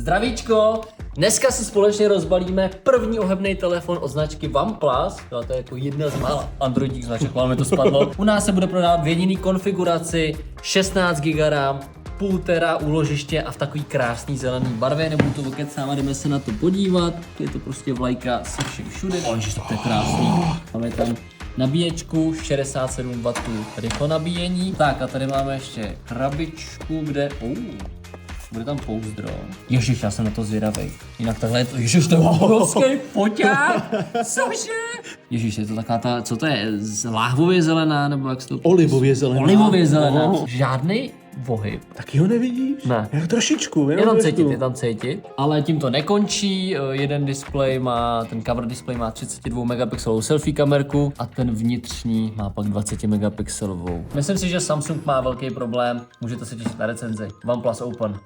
Zdravíčko! Dneska si společně rozbalíme první ohebný telefon od značky OnePlus. To je jako jedna z mála androidních značek, máme to spadlo. U nás se bude prodávat v jediný konfiguraci, 16 GB RAM, 0,5 tera úložiště a v takový krásný zelený barvě. Nebudu to okecávat, jdeme se na to podívat. Je to prostě vlajka se vším všude. Ježiš, to je krásný. Máme tam nabíječku, 67 W rychlo nabíjení. Tak a tady máme ještě krabičku, kde... Bude tam pouzdro. Ježiš, já jsem na to zvědavej. Jinak takhle je to, ježiš, to je obrovský foťák. Cože? Ježiš, je to taková ta, co to je, láhvově zelená, nebo jak se to... Olivově zelená. Olivově zelená. Žádný pohyb. Taky ho nevidíš? Ne. Jak trošičku, Je tam cítit. Ale tím to nekončí, jeden displej má, ten cover display má 32 megapixelovou selfie kamerku a ten vnitřní má pak 20 megapixelovou. Myslím si, že Samsung má velký problém, můžete se těšit na recenzi. OnePlus Open.